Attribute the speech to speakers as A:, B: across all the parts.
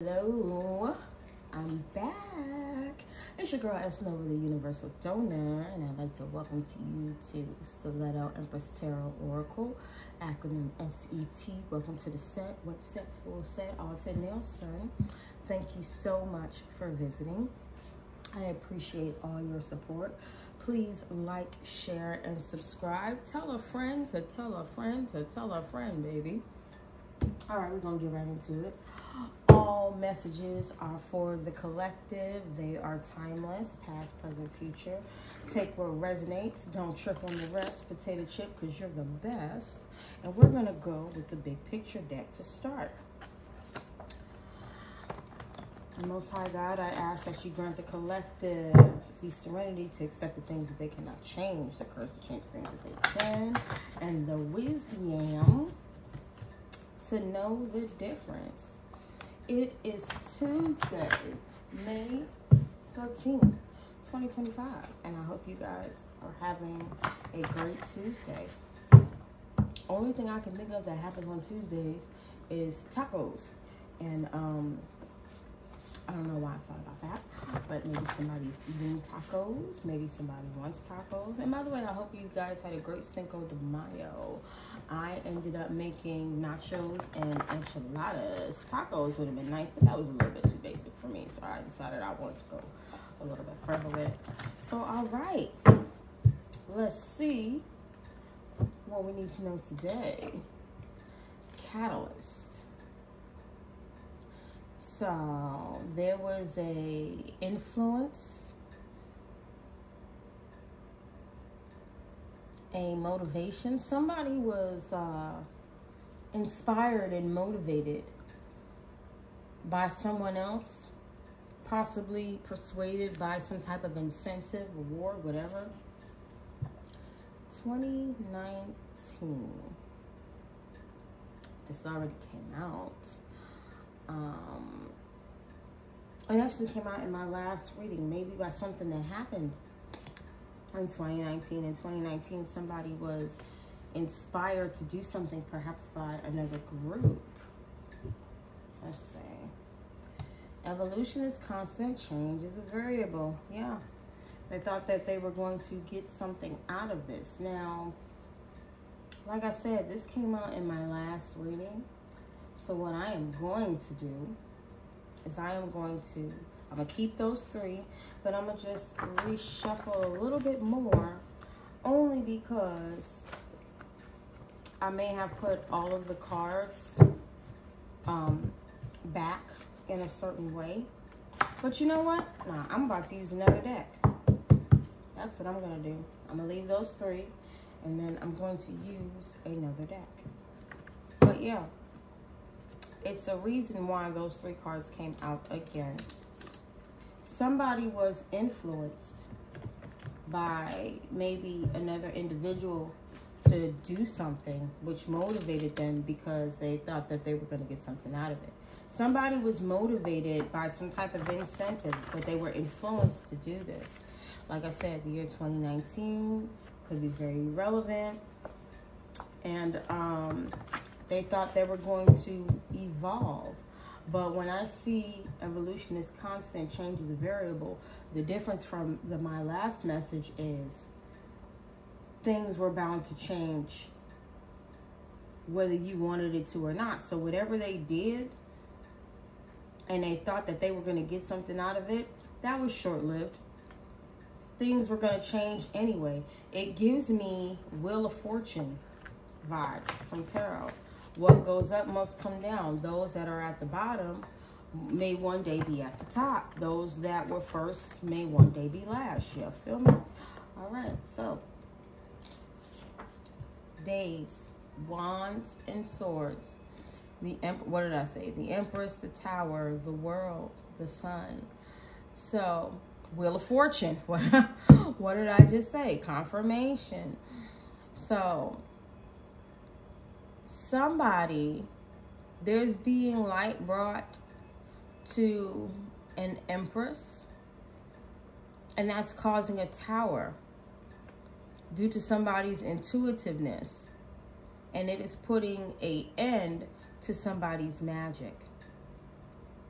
A: Hello, I'm back. It's your girl S.E.T.ORACLE, the Universal Donor, and I'd like to welcome you to Stiletto Empress Tarot Oracle, acronym S.E.T. Welcome to the set, wet set, full set, altar nail sun. Thank you so much for visiting. I appreciate all your support. Please like, share, and subscribe. Tell a friend to tell a friend to tell a friend, baby. All right, we're gonna get right into it. All messages are for the collective. They are timeless, past, present, future. Take what resonates. Don't trip on the rest. Potato chip, because you're the best. And we're gonna go with the big picture deck to start. Most High God, I ask that you grant the collective the serenity to accept the things that they cannot change, the courage to change things that they can, and the wisdom to know the difference. It is Tuesday, May 13th, 2025, and I hope you guys are having a great Tuesday. Only thing I can think of that happens on Tuesdays is tacos, and I don't know why I thought about that, but maybe somebody's eating tacos, maybe somebody wants tacos. And by the way, I hope you guys had a great Cinco de Mayo. I ended up making nachos and enchiladas. Tacos would have been nice, but that was a little bit too basic for me, so I decided I wanted to go a little bit prevalent. So, all right, let's see what we need to know today. Catalyst. So there was a influence, a motivation. Somebody was inspired and motivated by someone else, possibly persuaded by some type of incentive, reward, whatever. 2019. This already came out. It actually came out in my last reading, maybe by something that happened in 2019. In 2019, somebody was inspired to do something, perhaps by another group. Let's see. Evolution is constant, change is a variable. Yeah. They thought that they were going to get something out of this. Now, like I said, this came out in my last reading. So what I am going to do is I'm going to keep those three, but I'm gonna just reshuffle a little bit more, only because I may have put all of the cards back in a certain way. But you know what? Nah, I'm about to use another deck. That's what I'm gonna do. I'm gonna leave those three, and then I'm going to use another deck. But yeah. It's a reason why those three cards came out again. Somebody was influenced by maybe another individual to do something which motivated them because they thought that they were going to get something out of it. Somebody was motivated by some type of incentive, but they were influenced to do this. Like I said, the year 2019 could be very relevant. And they thought they were going to evolve. But when I see evolution is constant, change is a variable, the difference from my last message is things were bound to change whether you wanted it to or not. So whatever they did and they thought that they were going to get something out of it, that was short-lived. Things were going to change anyway. It gives me Wheel of Fortune vibes from tarot. What goes up must come down. Those that are at the bottom may one day be at the top. Those that were first may one day be last. You feel me? All right, so days, wands, and swords. The what did I say? The Empress, the Tower, the World, the Sun. So, Wheel of Fortune. What did I just say? Confirmation. So, somebody, there's being light brought to an empress, and that's causing a tower due to somebody's intuitiveness, and it is putting an end to somebody's magic.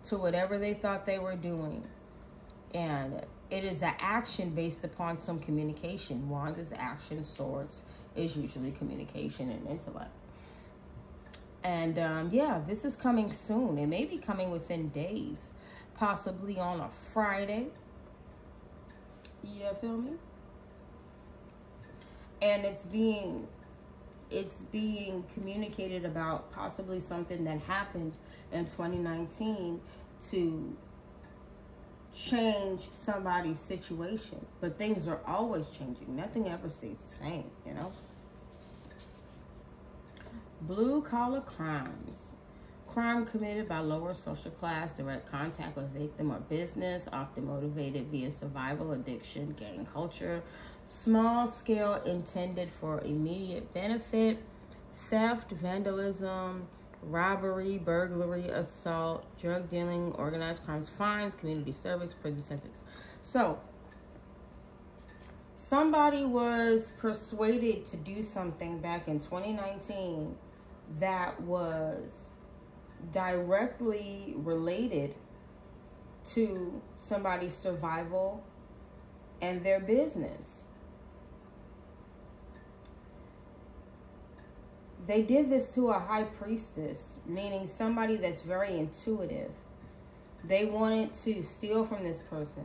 A: to whatever they thought they were doing. And it is an action based upon some communication. Wands is action, swords is usually communication and intellect. And yeah, this is coming soon. It may be coming within days, possibly on a Friday. You feel me? And it's being communicated about possibly something that happened in 2019 to change somebody's situation. But things are always changing. Nothing ever stays the same, you know? Blue collar crimes. Crime committed by lower social class, direct contact with victim or business, often motivated via survival, addiction, gang culture, small scale intended for immediate benefit, theft, vandalism, robbery, burglary, assault, drug dealing, organized crimes, fines, community service, prison sentence. So, somebody was persuaded to do something back in 2019 that was directly related to somebody's survival and their business. They did this to a high priestess, meaning somebody that's very intuitive. They wanted to steal from this person.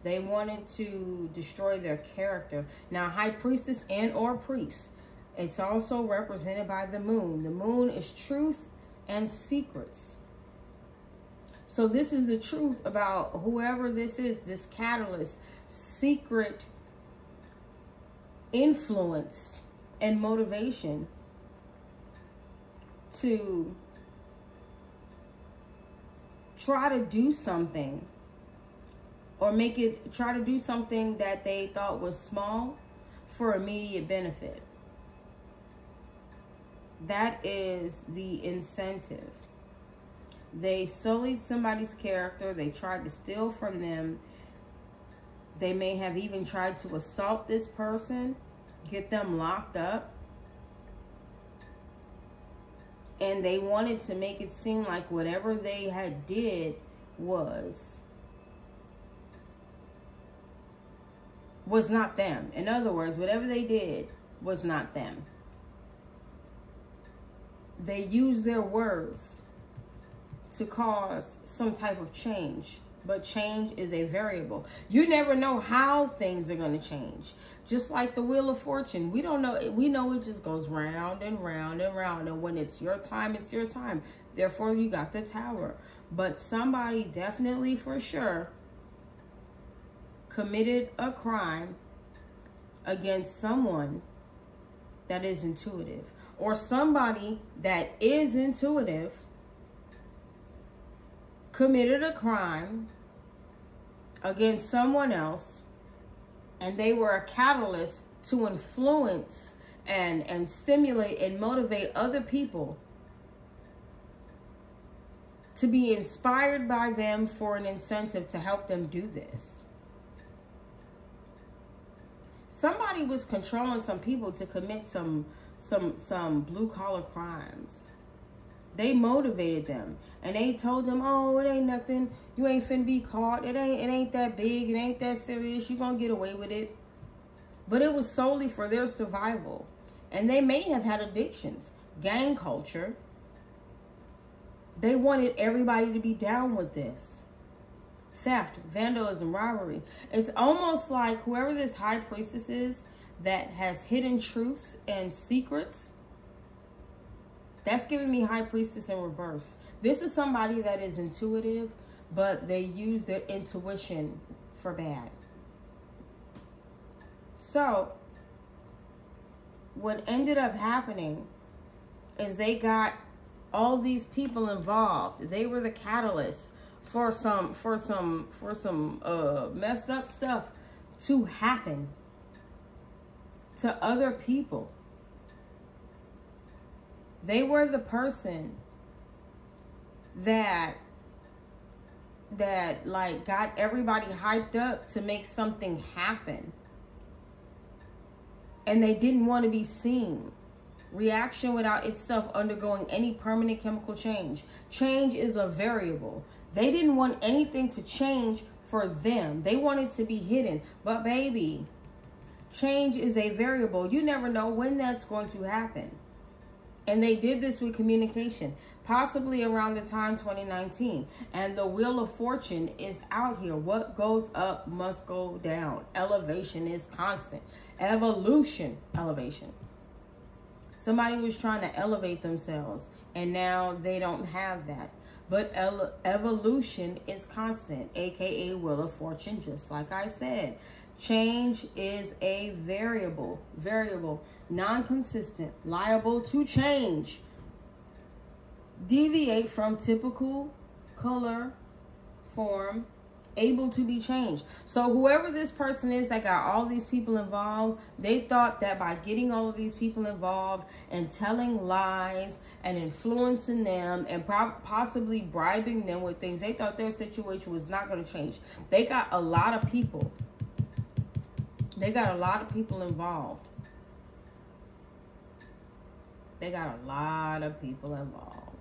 A: They wanted to destroy their character. Now, high priestess and or priest, it's also represented by the moon. The moon is truth and secrets. So this is the truth about whoever this is, this catalyst, secret influence and motivation to try to do something or try to do something that they thought was small for immediate benefit. That is the incentive. They sullied somebody's character. They tried to steal from them. They may have even tried to assault this person, get them locked up. And they wanted to make it seem like whatever they had did was not them. In other words, whatever they did was not them. They used their words to cause some type of change. But change is a variable. You never know how things are going to change. Just like the Wheel of Fortune. We don't know. We know it just goes round and round and round. And when it's your time, it's your time. Therefore, you got the Tower. But somebody definitely for sure committed a crime against someone that is intuitive. Or somebody that is intuitive committed a crime against someone else, and they were a catalyst to influence and stimulate and motivate other people to be inspired by them for an incentive to help them do this. Somebody was controlling some people to commit some blue-collar crimes. They motivated them, and they told them, oh, it ain't nothing. You ain't finna be caught. It ain't that big. It ain't that serious. You gonna get away with it. But it was solely for their survival. And they may have had addictions, gang culture. They wanted everybody to be down with this. Theft, vandalism, robbery. It's almost like whoever this high priestess is that has hidden truths and secrets, that's giving me high priestess in reverse. This is somebody that is intuitive, but they use their intuition for bad. So, what ended up happening is they got all these people involved. They were the catalyst for some messed up stuff to happen to other people. They were the person that like got everybody hyped up to make something happen. And they didn't want to be seen. Reaction without itself undergoing any permanent chemical change. Change is a variable. They didn't want anything to change for them. They wanted to be hidden. But baby, change is a variable. You never know when that's going to happen. And they did this with communication, possibly around the time 2019. And the Wheel of Fortune is out here. What goes up must go down. Elevation is constant. Evolution, elevation. Somebody was trying to elevate themselves, and now they don't have that. But evolution is constant, aka Wheel of Fortune, just like I said. Change is a variable, non-consistent, liable to change, deviate from typical color, form, able to be changed. So whoever this person is that got all these people involved, they thought that by getting all of these people involved and telling lies and influencing them and possibly bribing them with things, they thought their situation was not going to change. They got a lot of people. They got a lot of people involved. They got a lot of people involved.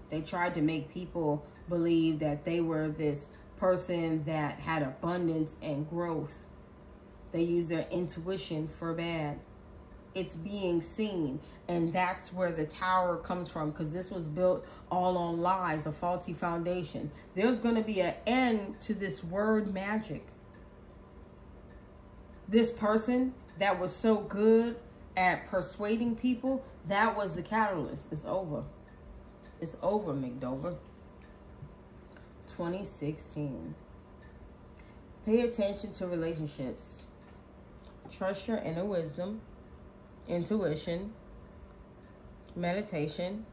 A: They tried to make people believe that they were this person that had abundance and growth. They use their intuition for bad. It's being seen, and that's where the tower comes from, because this was built all on lies, a faulty foundation. There's going to be an end to this word magic. This person that was so good at persuading people, that was the catalyst. It's over. It's over, McDover. 2016. Pay attention to relationships. Trust your inner wisdom, intuition, meditation,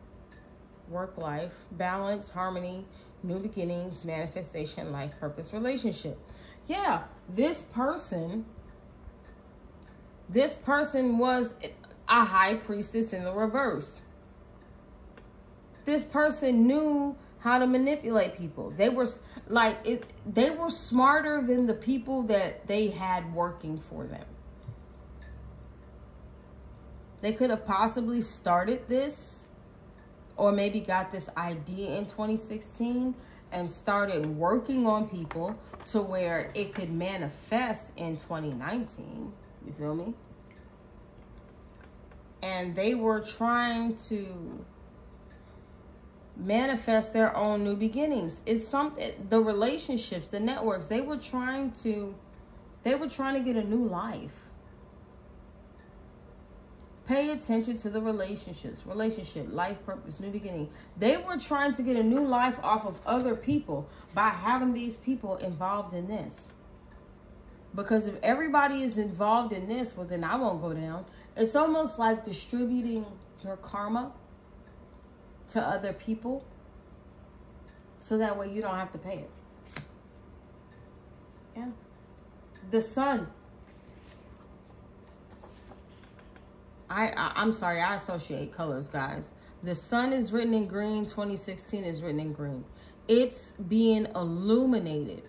A: work life, balance, harmony, new beginnings, manifestation, life purpose, relationship. Yeah, this person was a high priestess in the reverse. This person knew how to manipulate people. They were they were smarter than the people that they had working for them. They could have possibly started this, or maybe got this idea in 2016 and started working on people to where it could manifest in 2019. You feel me? And they were trying to manifest their own new beginnings. It's something, the relationships, the networks, they were trying to get a new life. Pay attention to the relationships, life purpose, new beginning. They were trying to get a new life off of other people by having these people involved in this. Because if everybody is involved in this, well, then I won't go down. It's almost like distributing your karma to other people, so that way you don't have to pay it. Yeah. The sun. I'm sorry, I associate colors, guys. The sun is written in green. 2016 is written in green. It's being illuminated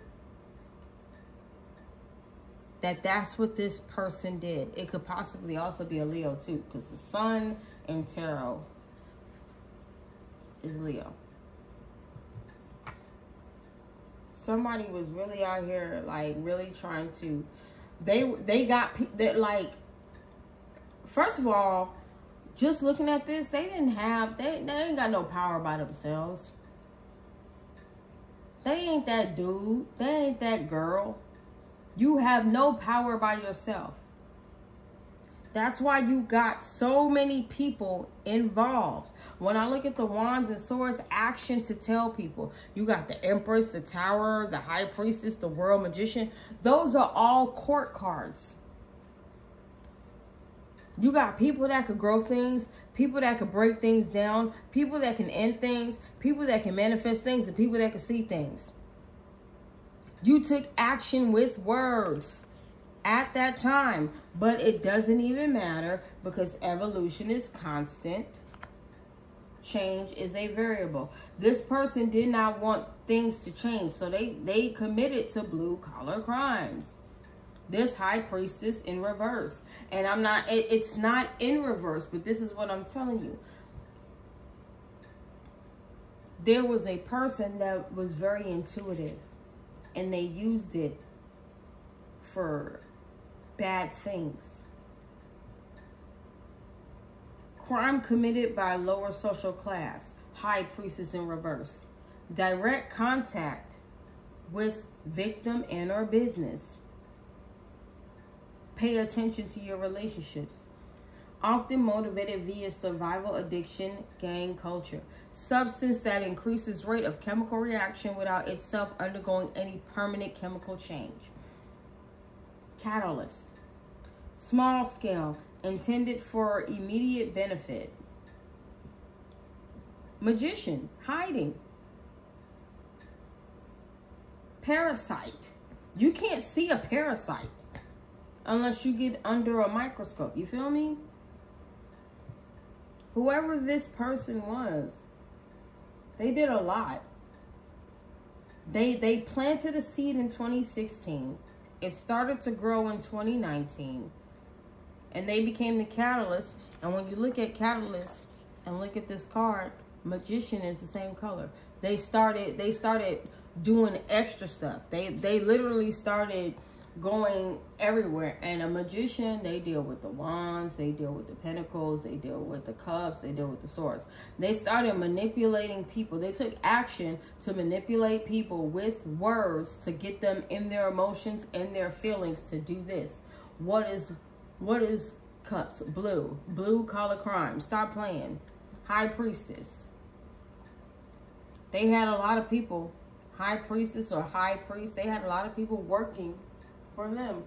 A: that's what this person did. It could possibly also be a Leo too, because the sun in tarot is Leo. Somebody was really out here, like, really trying to, they got that, like, first of all, just looking at this, they ain't got no power by themselves. They ain't that dude. They ain't that girl. You have no power by yourself. That's why you got so many people involved. When I look at the Wands and Swords, action to tell people. You got the Empress, the Tower, the High Priestess, the World Magician. Those are all court cards. You got people that could grow things, people that could break things down, people that can end things, people that can manifest things, and people that can see things. You took action with words at that time, but it doesn't even matter because evolution is constant. Change is a variable. This person did not want things to change, so they committed to blue-collar crimes. This High Priestess in reverse. And it's not in reverse, but this is what I'm telling you. there was a person that was very intuitive and they used it for bad things. Crime committed by lower social class, high priestess in reverse. Direct contact with victim and or business. Pay attention to your relationships. Often motivated via survival, addiction, gang culture. Substance that increases rate of chemical reaction without itself undergoing any permanent chemical change. Catalyst. Small scale, intended for immediate benefit. Magician, hiding. Parasite. You can't see a parasite unless you get under a microscope. You feel me? Whoever this person was, they did a lot. They planted a seed in 2016. It started to grow in 2019. And they became the catalyst. And when you look at catalyst and look at this card, magician is the same color. They started doing extra stuff. They literally started going everywhere. And a magician, they deal with the wands, they deal with the pentacles, they deal with the cups, they deal with the swords. They started manipulating people. They took action to manipulate people with words to get them in their emotions and their feelings to do this. What is cups? Blue collar crime. Stop playing. High priestess. They had a lot of people, high priestess or high priest, they had a lot of people working for them.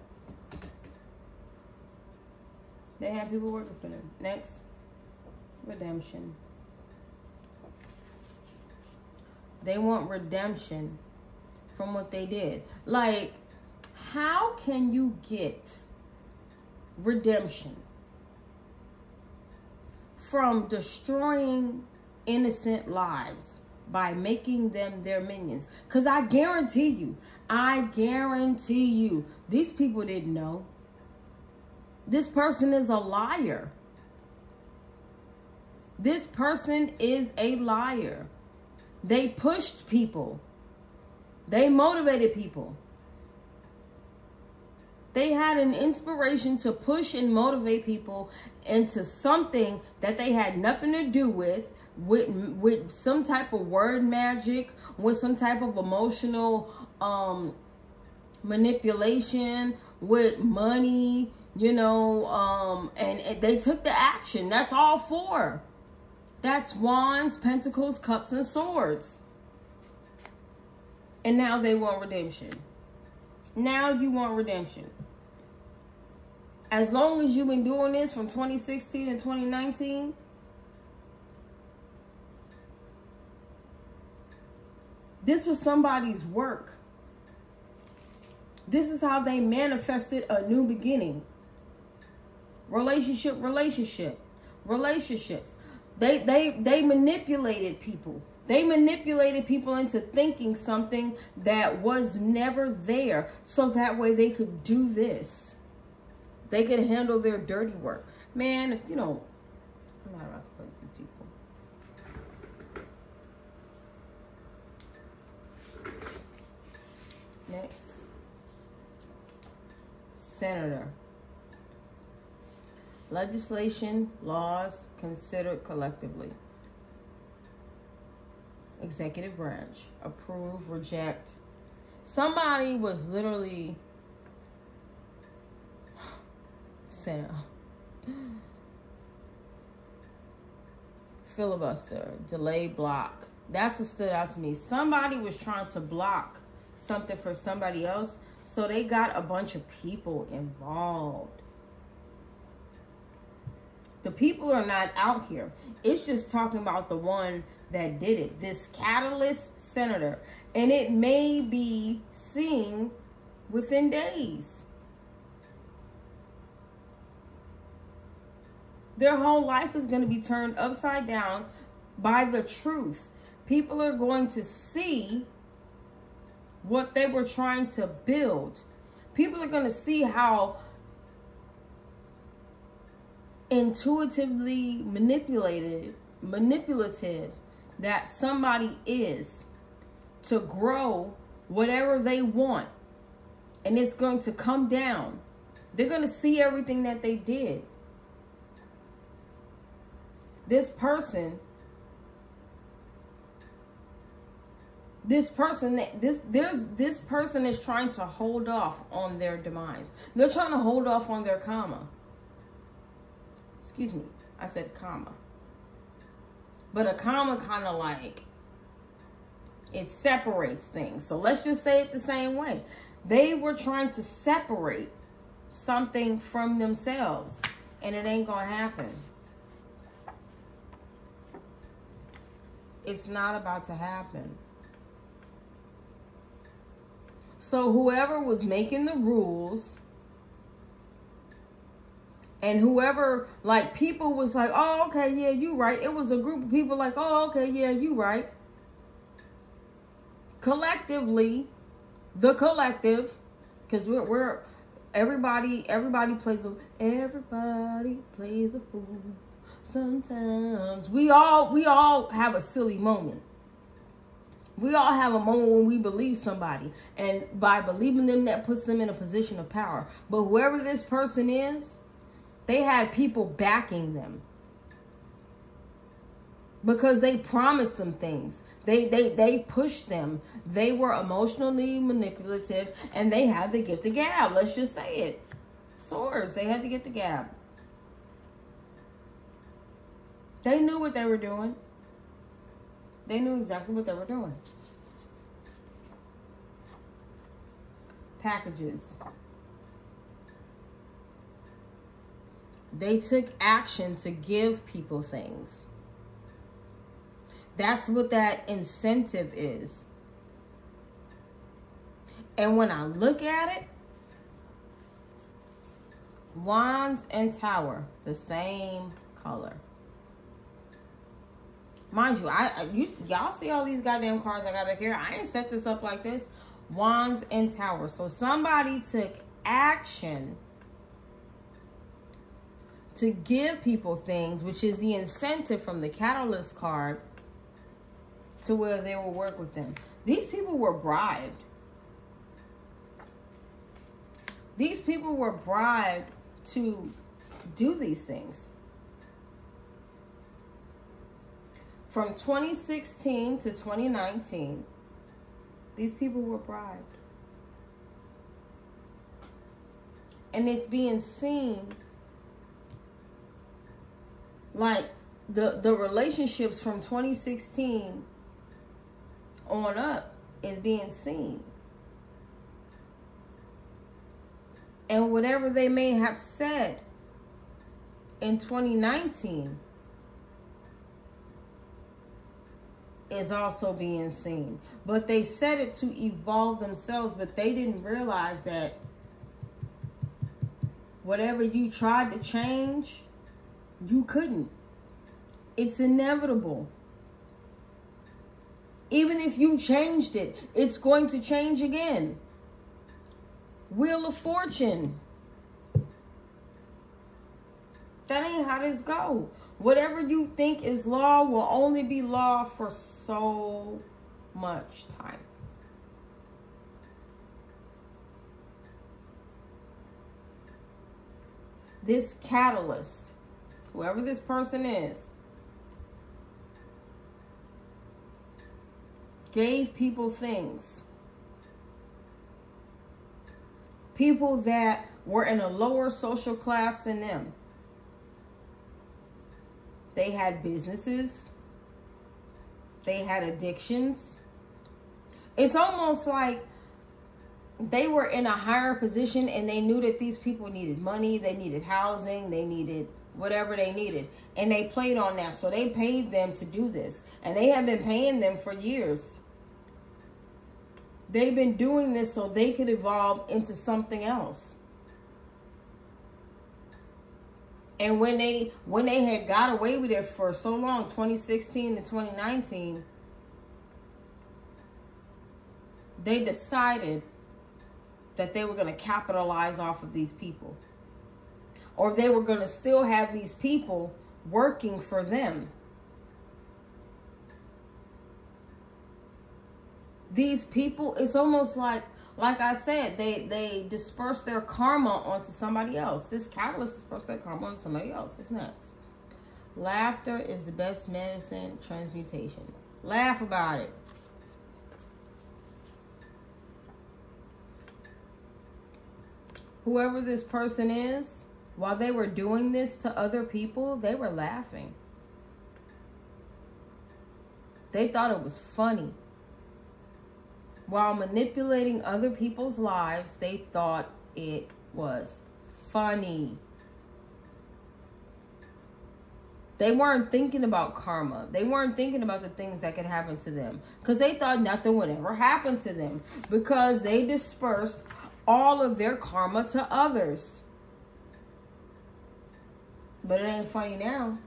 A: They had people working for them. Next, redemption. They want redemption from what they did. Like, how can you get redemption from destroying innocent lives by making them their minions? Because I guarantee you, these people didn't know. This person is a liar. This person is a liar. They pushed people. They motivated people. They had an inspiration to push and motivate people into something that they had nothing to do with some type of word magic, with some type of emotional manipulation, with money, you know, and they took the action. That's all four. That's wands, pentacles, cups, and swords. And now they want redemption. Now you want redemption. As long as you've been doing this from 2016 and 2019, this was somebody's work. This is how they manifested a new beginning. Relationships. They manipulated people. They manipulated people into thinking something that was never there. So that way they could do this. They could handle their dirty work. Man, if you don't, I'm not about to play with these people. Next. Senator. Legislation, laws considered collectively. Executive branch. Approve, reject. Somebody was literally filibuster, delay, block. That's what stood out to me. Somebody was trying to block something for somebody else, so they got a bunch of people involved. The people are not out here. It's just talking about the one that did it. This catalyst senator. And it may be seen within days. Their whole life is going to be turned upside down by the truth. People are going to see what they were trying to build. People are going to see how intuitively manipulative that somebody is to grow whatever they want, and it's going to come down. They're going to see everything that they did. This person is trying to hold off on their demise. They're trying to hold off on their karma. Excuse me, I said karma. But a karma kind of like, it separates things. So let's just say it the same way. They were trying to separate something from themselves, and it ain't gonna happen. It's not about to happen. So whoever was making the rules, and whoever, like, people was like, oh, okay, yeah, you right. It was a group of people like, oh, okay, yeah, you right. Collectively, the collective, because everybody plays a fool sometimes. We all have a silly moment. We all have a moment when we believe somebody, and by believing them, that puts them in a position of power. But whoever this person is, they had people backing them because they promised them things. They pushed them. They were emotionally manipulative, and they had to get the gab. Let's just say it. Swords, they had to get the gab. They knew what they were doing. They knew exactly what they were doing. Packages. They took action to give people things. That's what that incentive is. And when I look at it, Wands and Tower, the same color. Mind you, y'all see all these goddamn cards I got back here? I ain't set this up like this. Wands and Tower. So somebody took action to give people things, which is the incentive from the Catalyst card, to where they will work with them. These people were bribed. These people were bribed to do these things. From 2016 to 2019, these people were bribed. And it's being seen like the relationships from 2016 on up is being seen. And whatever they may have said in 2019 is also being seen. But they said it to evolve themselves, but they didn't realize that whatever you tried to change, you couldn't. It's inevitable. Even if you changed it, it's going to change again. Wheel of Fortune. That ain't how this go. Whatever you think is law will only be law for so much time. This catalyst, whoever this person is, gave people things. People that were in a lower social class than them. They had businesses. They had addictions. It's almost like they were in a higher position and they knew that these people needed money, they needed housing, they needed whatever they needed. And they played on that. So they paid them to do this. And they have been paying them for years. They've been doing this so they could evolve into something else. And when they had got away with it for so long, 2016 to 2019, they decided that they were going to capitalize off of these people. Or they were going to still have these people working for them. These people, it's almost like I said, they disperse their karma onto somebody else. This catalyst disperses their karma onto somebody else. It's nuts. Laughter is the best medicine. Transmutation. Laugh about it. Whoever this person is, while they were doing this to other people, they were laughing. They thought it was funny. While manipulating other people's lives, they thought it was funny. They weren't thinking about karma. They weren't thinking about the things that could happen to them, because they thought nothing would ever happen to them, because they dispersed all of their karma to others. But it ain't funny now,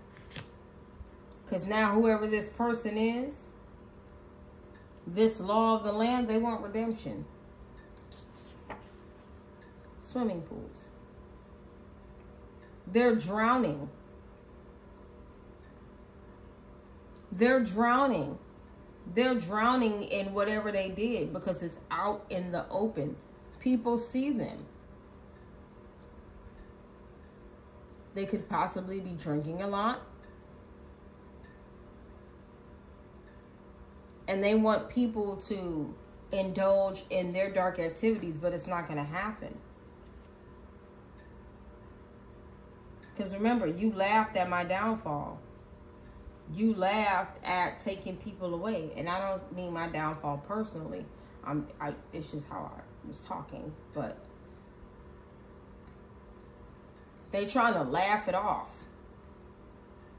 A: because now whoever this person is, this law of the land, they want redemption. Swimming pools. They're drowning. They're drowning. They're drowning in whatever they did, because it's out in the open. People see them. They could possibly be drinking a lot. And they want people to indulge in their dark activities, but it's not going to happen. Because remember, you laughed at my downfall. You laughed at taking people away. And I don't mean my downfall personally. It's just how I was talking. But they trying to laugh it off.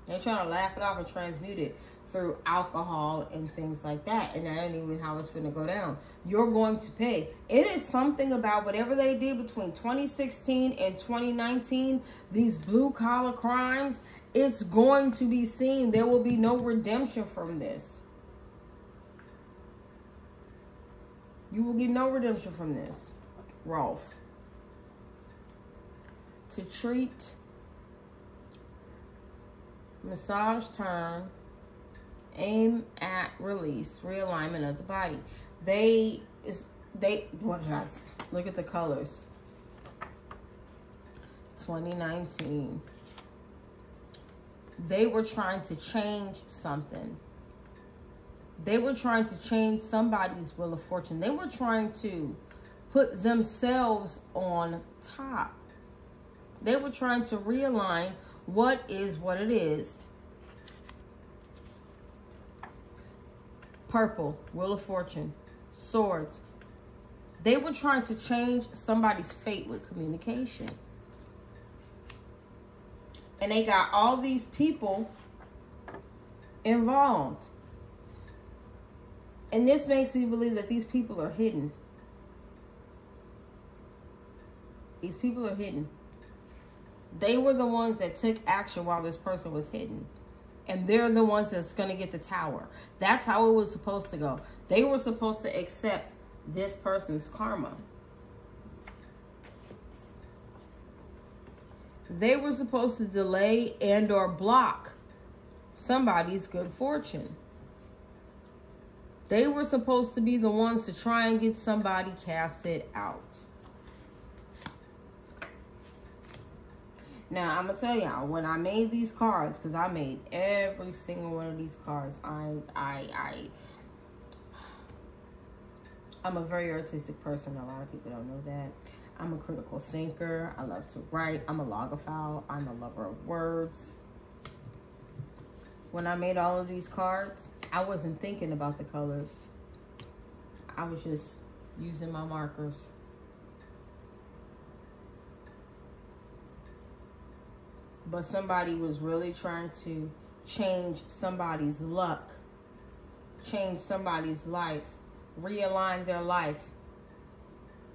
A: They're trying to laugh it off and transmute it through alcohol and things like that. And that ain't even how it's going to go down. You're going to pay. It is something about whatever they did between 2016 and 2019, these blue collar crimes, it's going to be seen. There will be no redemption from this. You will get no redemption from this, Rolf. To treat, massage, turn, aim at release, realignment of the body. What did I say? Look at the colors. 2019. They were trying to change something. They were trying to change somebody's wheel of fortune. They were trying to put themselves on top. They were trying to realign what is what it is. Purple, wheel of fortune, swords. They were trying to change somebody's fate with communication. And they got all these people involved. And this makes me believe that these people are hidden. These people are hidden. They were the ones that took action while this person was hidden. And they're the ones that's going to get the tower. That's how it was supposed to go. They were supposed to accept this person's karma. They were supposed to delay and or block somebody's good fortune. They were supposed to be the ones to try and get somebody casted out. Now, I'm going to tell y'all, when I made these cards, because I made every single one of these cards, I'm a very artistic person. A lot of people don't know that. I'm a critical thinker. I love to write. I'm a logophile. I'm a lover of words. When I made all of these cards, I wasn't thinking about the colors. I was just using my markers. But somebody was really trying to change somebody's luck, change somebody's life, realign their life,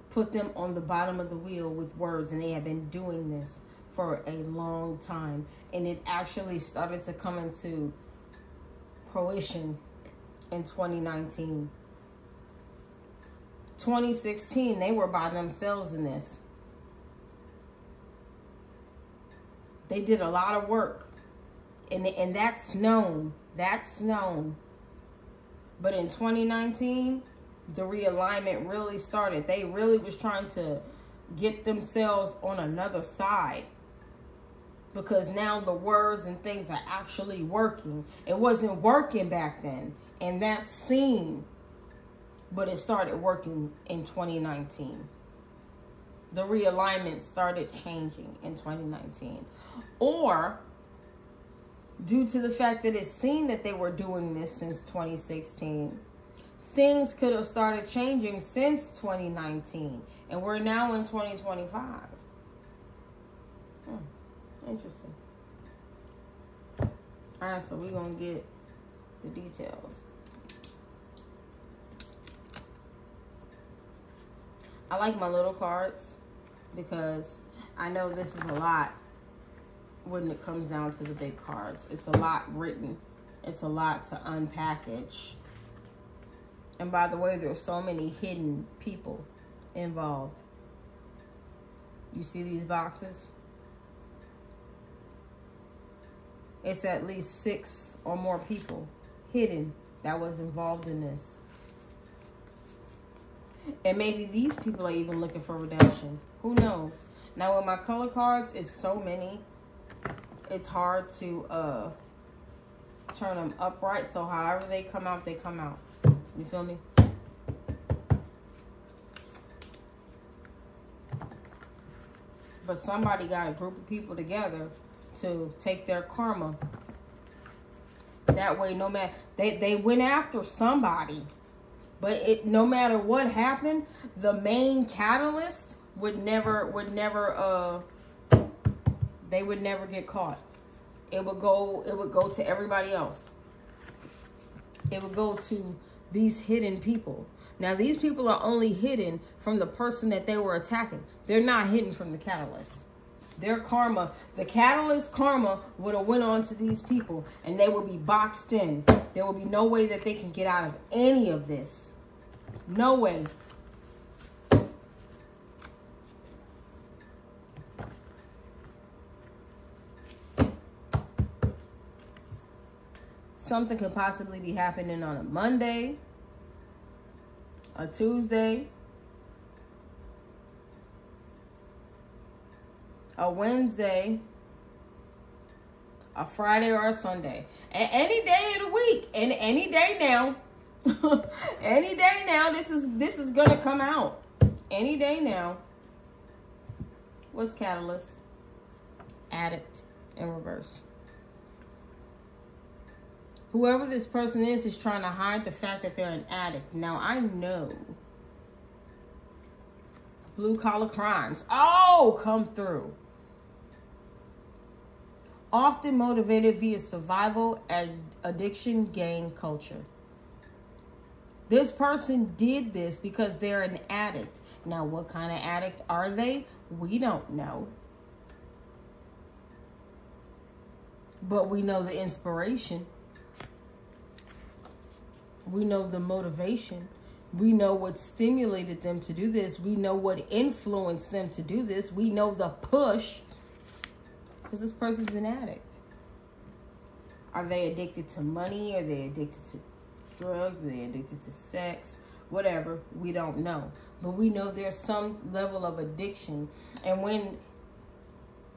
A: put them on the bottom of the wheel with words. And they have been doing this for a long time. And it actually started to come into fruition in 2019. 2016, they were by themselves in this. They did a lot of work, and that's known. That's known. But in 2019, the realignment really started. They really was trying to get themselves on another side, because now the words and things are actually working. It wasn't working back then, and that's seen, but it started working in 2019. The realignment started changing in 2019. Or due to the fact that it's seen that they were doing this since 2016, things could have started changing since 2019. And we're now in 2025. Interesting. All right, so we're going to get the details. I like my little cards because I know this is a lot when it comes down to the big cards. It's a lot written. It's a lot to unpackage. And by the way, there's so many hidden people involved. You see these boxes? It's at least 6 or more people hidden that was involved in this. And maybe these people are even looking for redemption. Who knows? Now with my color cards, it's so many. It's hard to turn them upright. So however they come out, they come out. You feel me? But somebody got a group of people together to take their karma. That way, no matter, they went after somebody. But no matter what happened, the main catalyst would never they would never get caught. It would go to everybody else. It would go to these hidden people. Now, these people are only hidden from the person that they were attacking. They're not hidden from the catalyst. Their karma, the catalyst karma would have went on to these people, and they would be boxed in. There will be no way that they can get out of any of this. No way. Something could possibly be happening on a Monday, a Tuesday, a Wednesday, a Friday, or a Sunday. And any day of the week. And any day now. Any day now, this is gonna come out. Any day now. What's catalyst? Addict in reverse. Whoever this person is trying to hide the fact that they're an addict. Now, I know blue collar crimes. Oh, come through. Often motivated via survival, addiction, gang culture. This person did this because they're an addict. Now, what kind of addict are they? We don't know. But we know the inspiration. We know the motivation. We know what stimulated them to do this. We know what influenced them to do this. We know the push. Because this person's an addict. Are they addicted to money? Are they addicted to drugs? Are they addicted to sex? Whatever. We don't know. But we know there's some level of addiction. And when...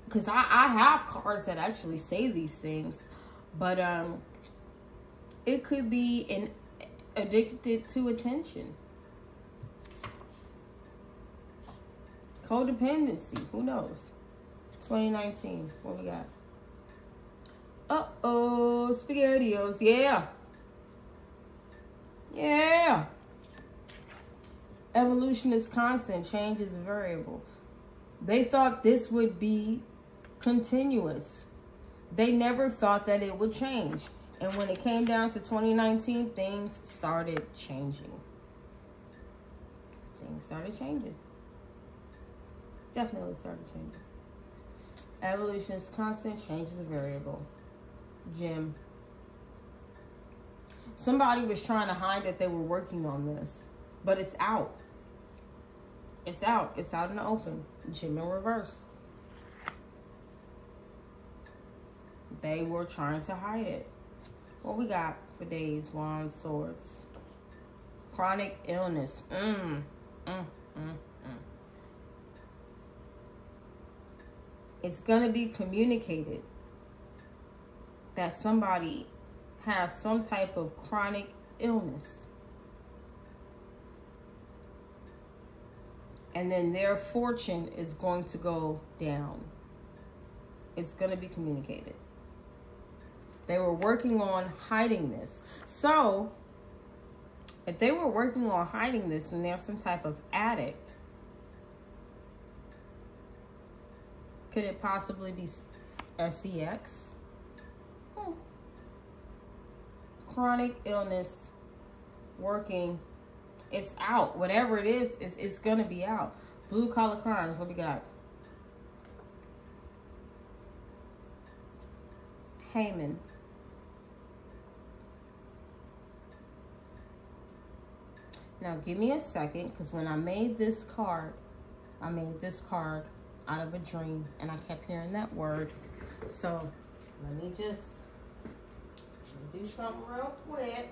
A: Because I have cards that actually say these things. But it could be an addicted to attention. Codependency. Who knows? 2019. What we got? Uh-oh. SPAGHETTIOS. Yeah. Yeah. Evolution is constant. Change is a variable. They thought this would be continuous. They never thought that it would change. And when it came down to 2019, things started changing. Things started changing. Definitely started changing. Evolution is constant, change is a variable. Jim. Somebody was trying to hide that they were working on this, but it's out. It's out. It's out in the open. Jim in reverse. They were trying to hide it. What we got for days? Wands, swords. chronic illness. It's going to be communicated that somebody has some type of chronic illness. And then their fortune is going to go down. It's going to be communicated. They were working on hiding this. So, if they were working on hiding this and they're some type of addict, could it possibly be SEX? Chronic illness, working, it's out. Whatever it is, it's going to be out. Blue collar crimes, what we got? Haman. Now, give me a second, because when I made this card out of a dream, and I kept hearing that word. So, let me just do something real quick.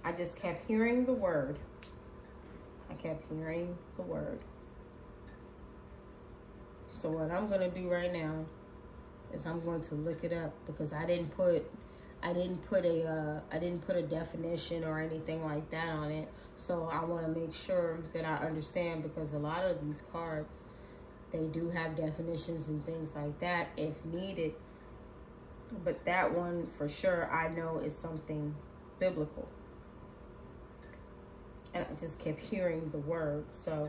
A: I just kept hearing the word. So what I'm going to do right now is I'm going to look it up, because I didn't put a definition or anything like that on it. So I want to make sure that I understand, because a lot of these cards, they do have definitions and things like that if needed. But that one for sure I know is something biblical. And I just kept hearing the word. So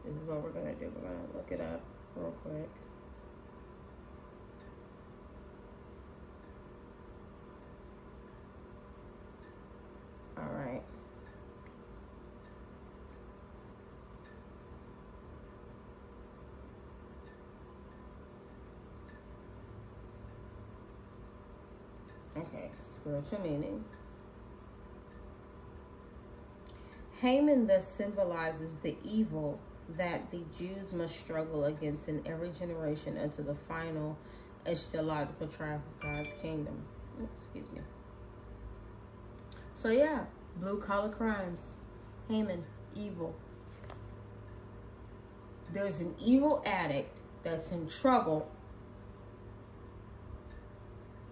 A: this is what we're going to do. We're going to look it up real quick. All right. Okay, spiritual meaning. Haman thus symbolizes the evil that the Jews must struggle against in every generation until the final eschatological triumph of God's kingdom. Excuse me. So yeah, blue collar crimes. Haman, evil. There's an evil addict that's in trouble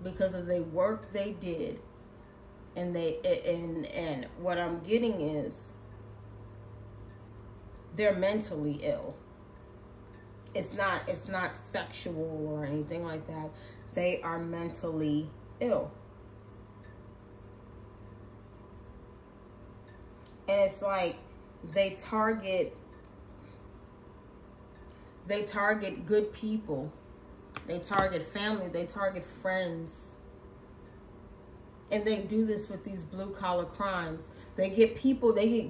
A: because of the work they did. And what I'm getting is they're mentally ill. It's not sexual or anything like that. They are mentally ill. And it's like they target good people. They target family, they target friends. And they do this with these blue collar crimes. They get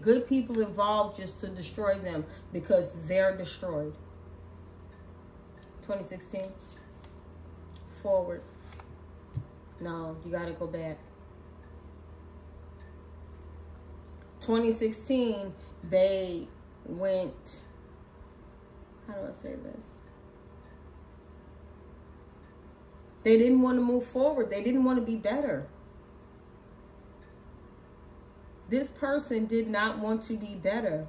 A: good people involved just to destroy them because they're destroyed. 2016. Forward. No, you gotta go back. 2016, they went, how do I say this? They didn't want to move forward. They didn't want to be better. This person did not want to be better.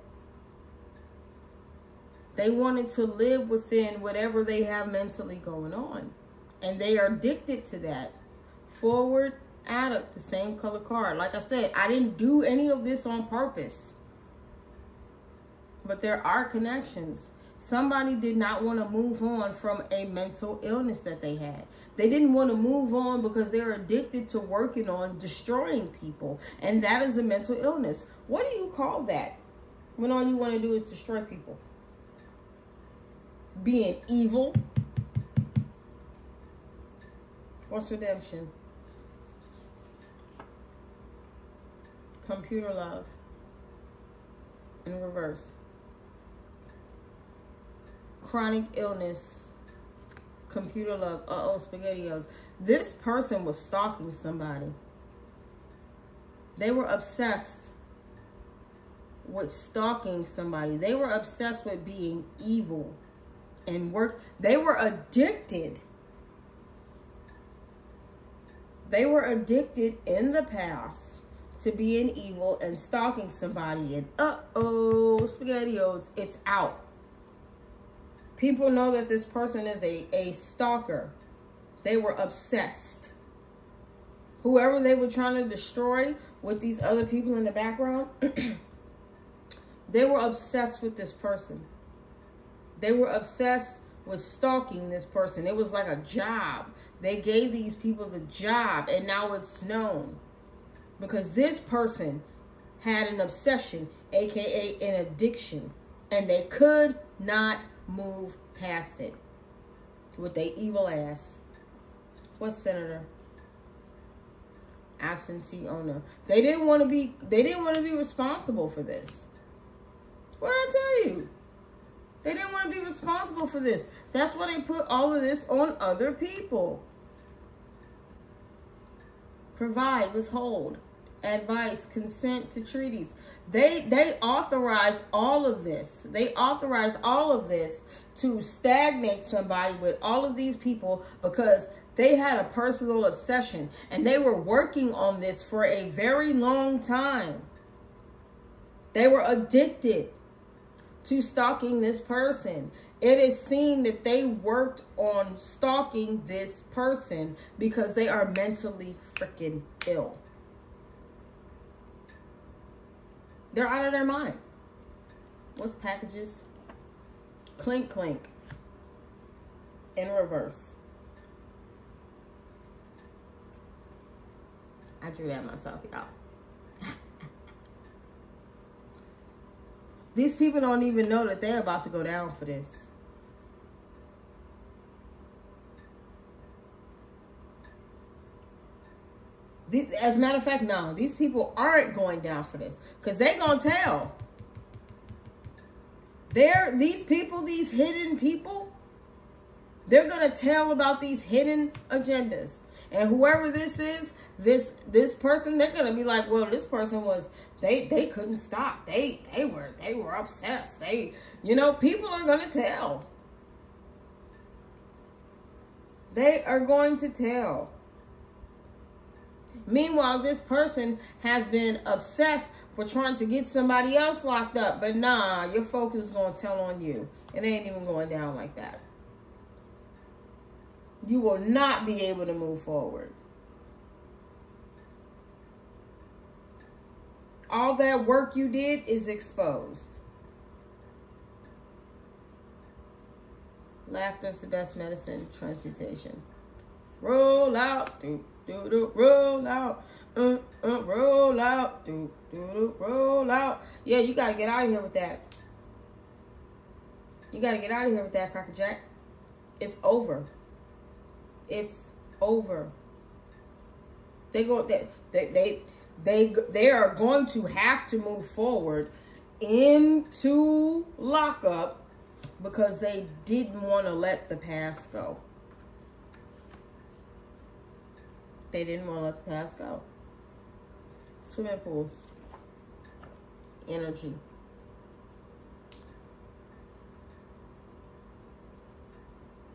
A: They wanted to live within whatever they have mentally going on. And they are addicted to that. Forward, addict, the same color card. Like I said, I didn't do any of this on purpose. But there are connections. Somebody did not want to move on from a mental illness that they had. They didn't want to move on because they're addicted to working on destroying people. And that is a mental illness. What do you call that when all you want to do is destroy people? Being evil? What's redemption? Computer love. In reverse. Chronic illness, computer love, SpaghettiOs. This person was stalking somebody. They were obsessed with stalking somebody. They were obsessed with being evil and work. They were addicted They were addicted in the past to being evil and stalking somebody. And uh-oh, SpaghettiOs, it's out. People know that this person is a stalker. They were obsessed. Whoever they were trying to destroy with these other people in the background, they were obsessed with this person. They were obsessed with stalking this person. It was like a job. They gave these people the job, and now it's known. Because this person had an obsession, aka an addiction, and they could not move past it with their evil ass. What senator? Absentee owner. They didn't want to be responsible for this. What did I tell you? They didn't want to be responsible for this. That's why they put all of this on other people. Provide, withhold, advice, consent to treaties. They authorize all of this. They authorize all of this to stagnate somebody with all of these people because they had a personal obsession and they were working on this for a very long time. They were addicted to stalking this person. It is seen that they worked on stalking this person because they are mentally freaking ill. They're out of their mind. What's packages? Clink, clink. In reverse. I drew that myself, y'all. These people don't even know that they're about to go down for this. As a matter of fact, no. These people aren't going down for this. Because they're going to tell. These people, these hidden people, they're going to tell about these hidden agendas. And whoever this is, this person, they're going to be like, well, this person was, they couldn't stop. They were obsessed. People are going to tell. They are going to tell. Meanwhile, this person has been obsessed with trying to get somebody else locked up. But nah, your focus is going to tell on you. It ain't even going down like that. You will not be able to move forward. All that work you did is exposed. Laughter is the best medicine. Transmutation. Roll out. Roll out. Roll out. Roll out. Yeah, you got to get out of here with that. You got to get out of here with that, Cracker Jack. It's over. It's over. They are going to have to move forward into lockup because they didn't want to let the past go. They didn't want to let the past go. Swimming pools. Energy.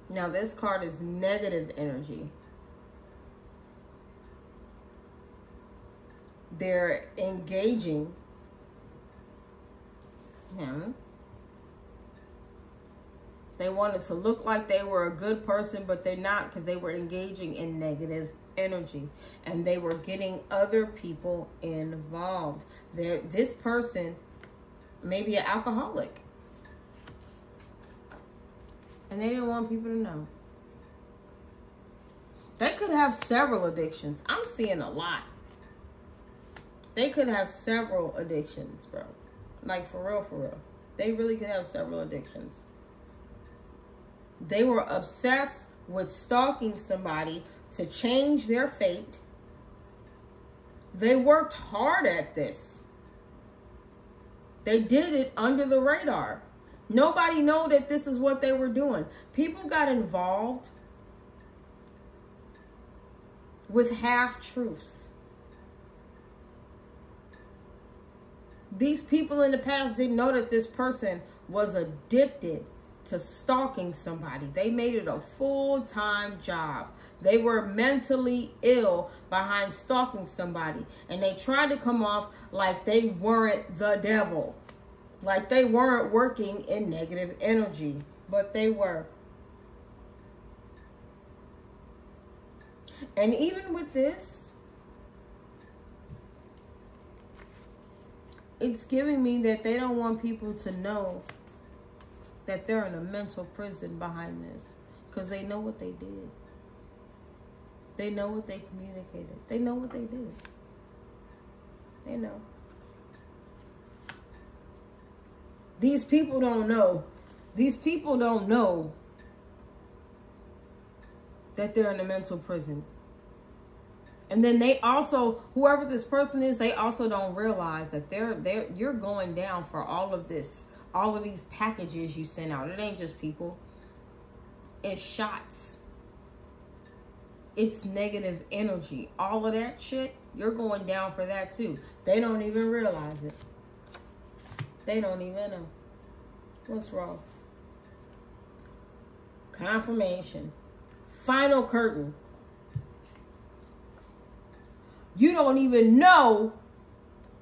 A: Now this card is negative energy. They're engaging him. They wanted to look like they were a good person, but they're not because they were engaging in negative energy. And they were getting other people involved. This person may be an alcoholic. And they didn't want people to know. They could have several addictions. I'm seeing a lot. They could have several addictions, bro. Like, for real, for real. They really could have several addictions. They were obsessed with stalking somebody to change their fate. They worked hard at this. They did it under the radar. Nobody knew that this is what they were doing. People got involved with half-truths. These people in the past didn't know that this person was addicted to stalking somebody. They made it a full-time job. They were mentally ill behind stalking somebody. And they tried to come off like they weren't the devil. Like they weren't working in negative energy. But they were. And even with this, it's giving me that they don't want people to know that they're in a mental prison behind this. Because they know what they did. They know what they communicated. They know what they did. They know. These people don't know. These people don't know that they're in a mental prison. And then they also, whoever this person is, they also don't realize that you're going down for all of this, all of these packages you send out. It ain't just people. It's shots. It's negative energy. All of that shit, you're going down for that too. They don't even realize it. They don't even know. What's wrong? Confirmation. Final curtain. You don't even know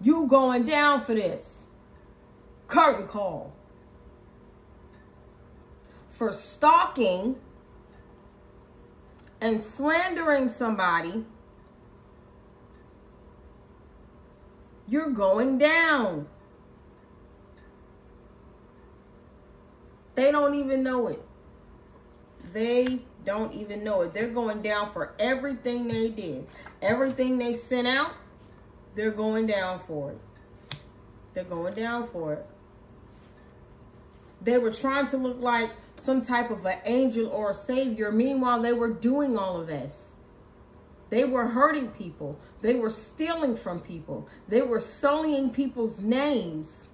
A: you going down for this. Curtain call. For stalking and slandering somebody, you're going down. They don't even know it. They don't even know it. They're going down for everything they did. Everything they sent out, they're going down for it. They're going down for it. They were trying to look like some type of an angel or a savior. Meanwhile, they were doing all of this. They were hurting people. They were stealing from people. They were sullying people's names.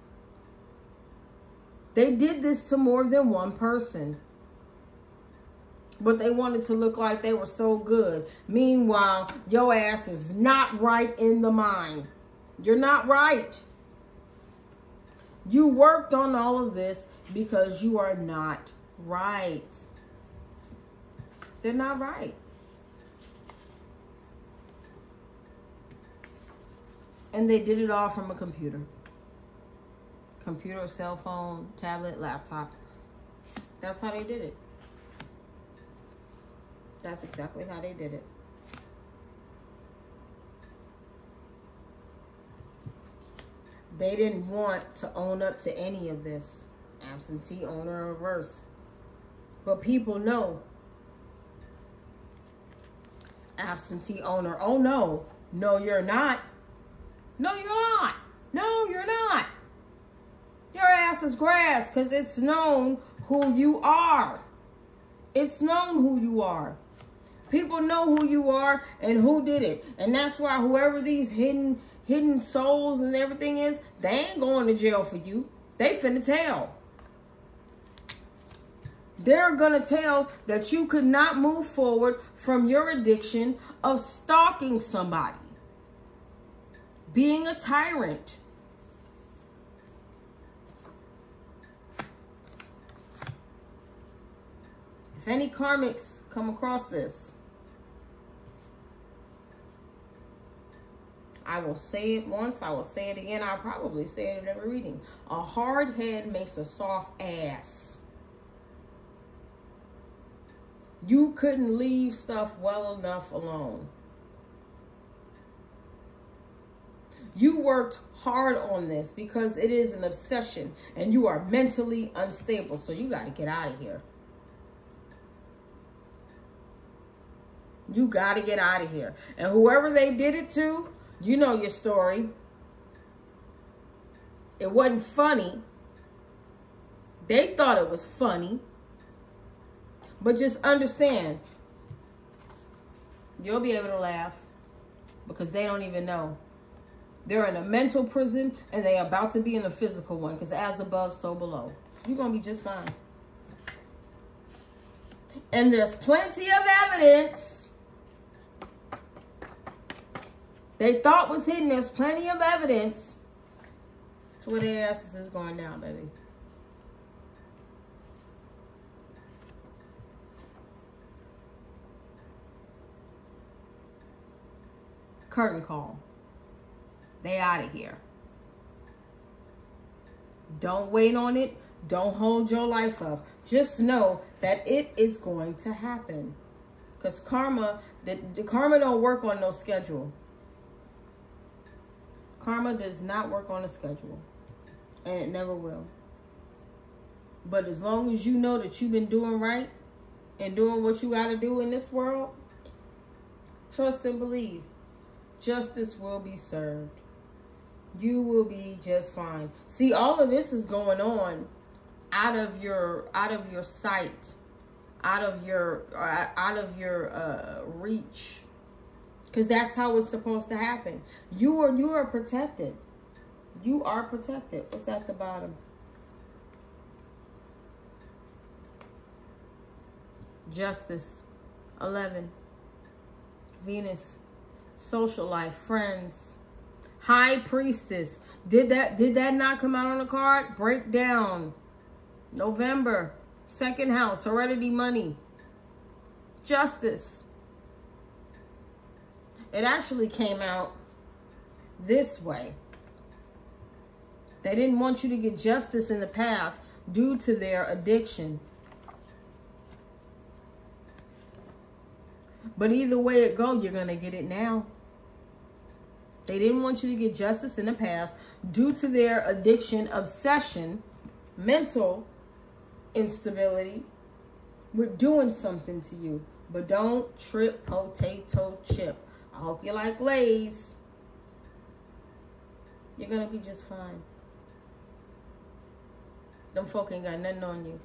A: They did this to more than one person. But they wanted to look like they were so good. Meanwhile, your ass is not right in the mind. You're not right. You worked on all of this because you are not right. They're not right. And they did it all from a computer. Computer, cell phone, tablet, laptop. That's how they did it. That's exactly how they did it. They didn't want to own up to any of this. Absentee, owner, or reverse. But people know. Absentee owner. Oh, no. No, you're not. No, you're not. No, you're not. Your ass is grass because it's known who you are. It's known who you are. People know who you are and who did it. And that's why whoever these hidden souls and everything is, they ain't going to jail for you. They finna tell. They're going to tell that you could not move forward from your addiction of stalking somebody. Being a tyrant. If any karmics come across this, I will say it once, I will say it again, I'll probably say it in every reading. A hard head makes a soft ass. You couldn't leave stuff well enough alone. You worked hard on this because it is an obsession and you are mentally unstable. So you got to get out of here. You got to get out of here. And whoever they did it to, you know your story. It wasn't funny. They thought it was funny. But just understand, you'll be able to laugh because they don't even know. They're in a mental prison and they're about to be in a physical one because as above, so below. You're going to be just fine. And there's plenty of evidence. They thought was hidden. There's plenty of evidence to where their asses is going down, baby. curtain call. They out of here. Don't wait on it. Don't hold your life up. Just know that it is going to happen. Because karma, the karma don't work on no schedule. Karma does not work on a schedule. And it never will. But as long as you know that you've been doing right and doing what you got to do in this world, trust and believe. Justice will be served. You will be just fine. See, all of this is going on out of your sight, out of your reach, because that's how it's supposed to happen. You are protected. You are protected. What's at the bottom? Justice. 11. Venus. Social life. Friends. High Priestess. Did that not come out on the card? Breakdown. November. Second house. Heredity money. Justice. It actually came out this way. They didn't want you to get justice in the past due to their addiction. But either way it goes, you're going to get it now. They didn't want you to get justice in the past due to their addiction, obsession, mental instability with doing something to you. But don't trip, potato chip. I hope you like Lay's. You're going to be just fine. Them folk ain't got nothing on you.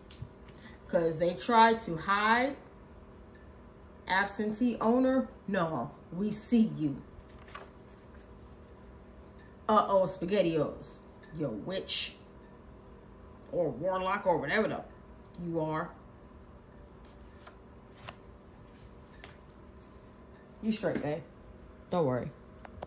A: Because they tried to hide. Absentee owner, no, we see you. Uh-oh, SpaghettiOs. You witch. Or warlock or whatever you are. You straight, babe. Don't worry.